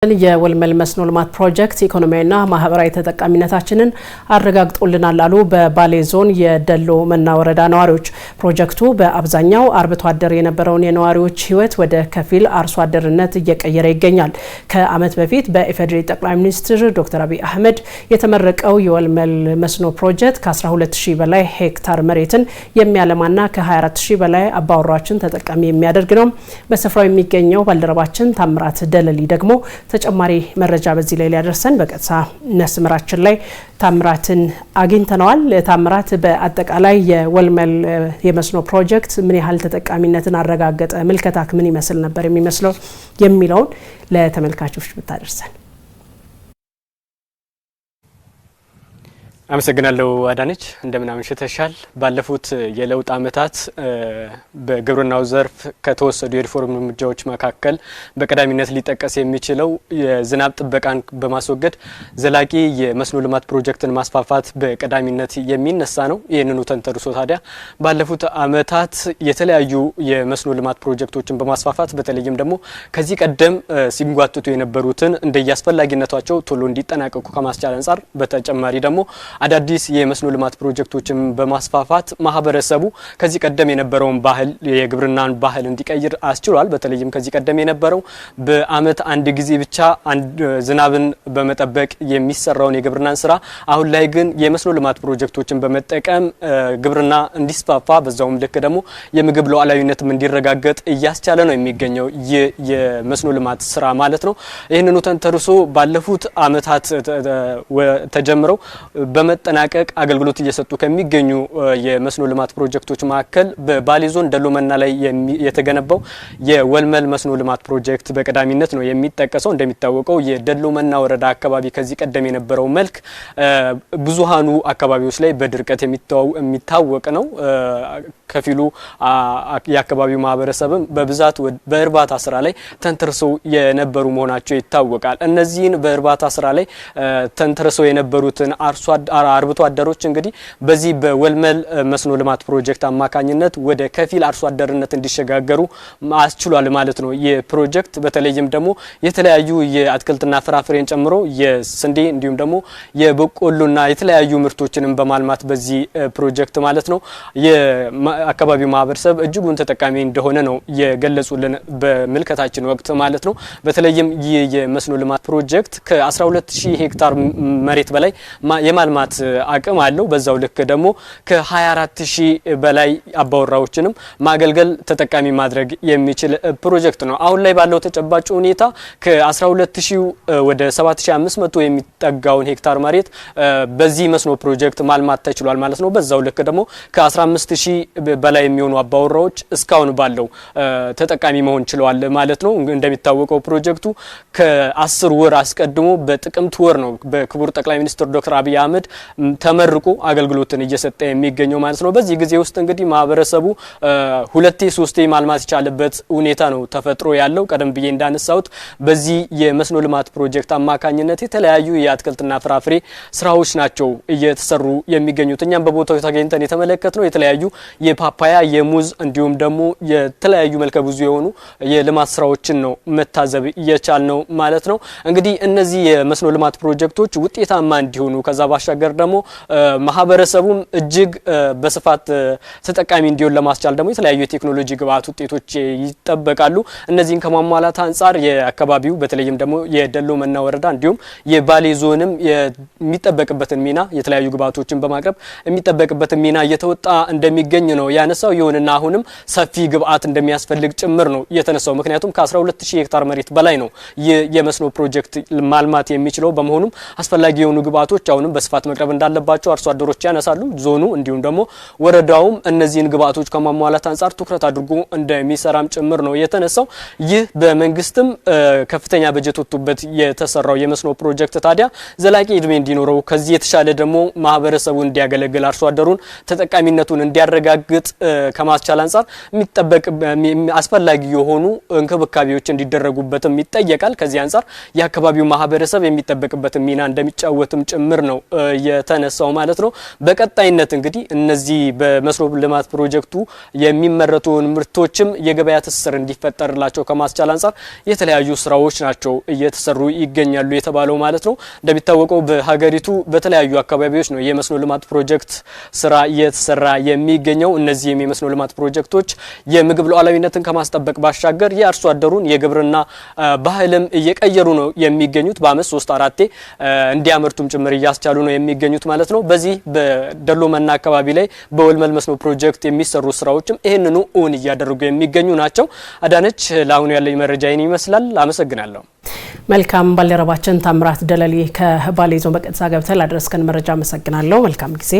የወልመል መስኖ ልማት ፕሮጀክት ኢኮኖሚያዊና ማህበራዊ ተጠቃሚነታችንን አረጋግጦልናል አሉ በባሌ ዞን የደሎ መና ወረዳ ነዋሪዎች። ፕሮጀክቱ በአብዛኛው አርብቶ አደር የነበረውን የነዋሪዎች ህይወት ወደ ከፊል አርሶ አደርነት እየቀየረ ይገኛል። ከዓመት በፊት በኢፌዴሪ ጠቅላይ ሚኒስትር ዶክተር አብይ አህመድ የተመረቀው የወልመል መስኖ ፕሮጀክት ከ12000 በላይ ሄክታር መሬትን የሚያለማና ከ24000 በላይ አባወራዎችን ተጠቃሚ የሚያደርግ ነው። በስፍራው የሚገኘው ባልደረባችን ታምራት ደለሊ ደግሞ ተጨማሪ መረጃ በዚህ ላይ ሊያደርሰን በቀጥታ መስመራችን ላይ ታምራትን አግኝተናል። ታምራት፣ በአጠቃላይ የወልመል የመስኖ ፕሮጀክት ምን ያህል ተጠቃሚነትን አረጋገጠ? ምልከታክ ምን ይመስል ነበር የሚመስለው የሚለውን ለተመልካቾች ብታደርሰን። አመሰግናለሁ አዳነች። እንደምን አመሽተሻል። ባለፉት የለውጥ አመታት በግብርናው ዘርፍ ከተወሰዱ የሪፎርም እርምጃዎች መካከል በቀዳሚነት ሊጠቀስ የሚችለው የዝናብ ጥበቃን በማስወገድ ዘላቂ የመስኖ ልማት ፕሮጀክትን ማስፋፋት በቀዳሚነት የሚነሳ ነው። ይህንኑ ተንተርሶ ታዲያ ባለፉት አመታት የተለያዩ የመስኖ ልማት ፕሮጀክቶችን በማስፋፋት በተለይም ደግሞ ከዚህ ቀደም ሲንጓትቱ የነበሩትን እንደያስፈላጊነታቸው ቶሎ እንዲጠናቀቁ ከማስቻል አንፃር በተጨማሪ ደግሞ አዳዲስ የመስኖ ልማት ፕሮጀክቶችን በማስፋፋት ማህበረሰቡ ከዚህ ቀደም የነበረውን ባህል የግብርናን ባህል እንዲቀይር አስችሏል። በተለይም ከዚህ ቀደም የነበረው በአመት አንድ ጊዜ ብቻ ዝናብን በመጠበቅ የሚሰራውን የግብርናን ስራ አሁን ላይ ግን የመስኖ ልማት ፕሮጀክቶችን በመጠቀም ግብርና እንዲስፋፋ በዛውም ልክ ደግሞ የምግብ ሉዓላዊነትም እንዲረጋገጥ እያስቻለ ነው የሚገኘው የመስኖ ልማት ስራ ማለት ነው። ይህንኑ ተንተርሶ ባለፉት አመታት ተጀምረው በመጠናቀቅ አገልግሎት እየሰጡ ከሚገኙ የመስኖ ልማት ፕሮጀክቶች መካከል በባሌ ዞን ደሎ መና ላይ የተገነባው የወልመል መስኖ ልማት ፕሮጀክት በቀዳሚነት ነው የሚጠቀሰው። እንደሚታወቀው የደሎ መና ወረዳ አካባቢ ከዚህ ቀደም የነበረው መልክ ብዙሃኑ አካባቢዎች ላይ በድርቀት የሚታወቅ ነው። ከፊሉ የአካባቢው ማህበረሰብም በብዛት በእርባታ ስራ ላይ ተንተርሰው የነበሩ መሆናቸው ይታወቃል። እነዚህን በእርባታ ስራ ላይ ተንተርሰው የነበሩትን አርብቶ አደሮች እንግዲህ በዚህ በወልመል መስኖ ልማት ፕሮጀክት አማካኝነት ወደ ከፊል አርሶ አደርነት እንዲሸጋገሩ አስችሏል ማለት ነው። የፕሮጀክት በተለይም ደግሞ የተለያዩ የአትክልትና ፍራፍሬን ጨምሮ የስንዴ እንዲሁም ደግሞ የበቆሎና የተለያዩ ምርቶችንም በማልማት በዚህ ፕሮጀክት ማለት ነው የአካባቢው ማህበረሰብ እጅጉን ተጠቃሚ እንደሆነ ነው የገለጹልን በምልከታችን ወቅት ማለት ነው። በተለይም የመስኖ ልማት ፕሮጀክት ከ12000 ሄክታር መሬት በላይ የማልማት አቅም አለው። በዛው ልክ ደግሞ ከ24000 በላይ አባወራዎችንም ማገልገል ተጠቃሚ ማድረግ የሚችል ፕሮጀክት ነው። አሁን ላይ ባለው ተጨባጭ ሁኔታ ከ12000 ወደ 7500 የሚጠጋውን ሄክታር መሬት በዚህ መስኖ ፕሮጀክት ማልማት ተችሏል ማለት ነው። በዛው ልክ ደግሞ ከ15000 በላይ የሚሆኑ አባወራዎች እስካሁን ባለው ተጠቃሚ መሆን ችለዋል ማለት ነው። እንደሚታወቀው ፕሮጀክቱ ከ10 ወር አስቀድሞ በጥቅምት ወር ነው በክቡር ጠቅላይ ሚኒስትር ዶክተር አብይ አህመድ ተመርቆ አገልግሎትን እየሰጠ የሚገኘው ማለት ነው። በዚህ ጊዜ ውስጥ እንግዲህ ማህበረሰቡ ሁለቴ ሶስቴ ማልማት ይቻለበት ሁኔታ ነው ተፈጥሮ ያለው። ቀደም ብዬ እንዳነሳሁት በዚህ የመስኖ ልማት ፕሮጀክት አማካኝነት የተለያዩ የአትክልትና ፍራፍሬ ስራዎች ናቸው እየተሰሩ የሚገኙት። እኛም በቦታው ተገኝተን የተመለከትነው የተለያዩ የፓፓያ የሙዝ እንዲሁም ደግሞ የተለያዩ መልከ ብዙ የሆኑ የልማት ስራዎችን ነው መታዘብ የቻልነው ማለት ነው። እንግዲህ እነዚህ የመስኖ ልማት ፕሮጀክቶች ውጤታማ እንዲሆኑ ከዛ ባሻገር ደግሞ ማህበረሰቡም እጅግ በስፋት ተጠቃሚ እንዲሆን ለማስቻል ደግሞ የተለያዩ የቴክኖሎጂ ግብአት ውጤቶች ይጠበቃሉ። እነዚህን ከማሟላት አንፃር የአካባቢው በተለይም ደግሞ የደሎ መና ወረዳ እንዲሁም የባሌ ዞንም የሚጠበቅበትን ሚና የተለያዩ ግብአቶችን በማቅረብ የሚጠበቅበትን ሚና እየተወጣ እንደሚገኝ ነው ያነሳው። ይሁንና አሁንም ሰፊ ግብአት እንደሚያስፈልግ ጭምር ነው የተነሳው። ምክንያቱም ከ12000 ሄክታር መሬት በላይ ነው የመስኖ ፕሮጀክት ማልማት የሚችለው። በመሆኑም አስፈላጊ የሆኑ ግብአቶች አሁንም በስፋት መቅረብ እንዳለባቸው አርሶ አደሮች ያነሳሉ። ዞኑ እንዲሁም ደግሞ ወረዳውም እነዚህን ግብአቶች ከማሟላት አንፃር ትኩረት አድርጎ እንደሚሰራም ጭምር ነው የተነሳው። ይህ በመንግስትም ከፍተኛ በጀት ወጥቶበት የተሰራው የመስኖ ፕሮጀክት ታዲያ ዘላቂ እድሜ እንዲኖረው ከዚህ የተሻለ ደግሞ ማህበረሰቡ እንዲያገለግል አርሶ አደሩን ተጠቃሚነቱን እንዲያረጋግጥ ከማስቻል አንፃር የሚጠበቅ አስፈላጊ የሆኑ እንክብካቤዎች እንዲደረጉበትም ይጠየቃል። ከዚህ አንፃር የአካባቢው ማህበረሰብ የሚጠበቅበት ሚና እንደሚጫወትም ጭምር ነው የተነሳው ማለት ነው። በቀጣይነት እንግዲህ እነዚህ በመስኖ ልማት ፕሮጀክቱ የሚመረቱ ምርቶችም የገበያ ትስስር እንዲፈጠርላቸው ከማስቻል አንፃር የተለያዩ ስራዎች ናቸው እየተሰሩ ይገኛሉ የተባለው ማለት ነው። እንደሚታወቀው በሀገሪቱ በተለያዩ አካባቢዎች ነው የመስኖ ልማት ፕሮጀክት ስራ እየተሰራ የሚገኘው። እነዚህም የመስኖ ልማት ፕሮጀክቶች የምግብ ሉዓላዊነትን ከማስጠበቅ ባሻገር የአርሶ አደሩን የግብርና ባህልም እየቀየሩ ነው የሚገኙት። በአመት 3-4 እንዲያመርቱም ጭምር እያስቻሉ ነው የሚገኙት ማለት ነው። በዚህ በደሎመና አካባቢ ላይ በወልመል መስኖ ፕሮጀክት የሚሰሩ ስራዎችም ይህንኑ እውን እያደረጉ የሚገኙ ናቸው። አዳነች፣ ለአሁኑ ያለኝ መረጃ ይህን ይመስላል። አመሰግናለሁ። መልካም። ባልደረባችን ታምራት ደለሊ ከባሌ ዞን በቀጥታ ገብተህ ላደረስከን መረጃ አመሰግናለሁ። መልካም ጊዜ።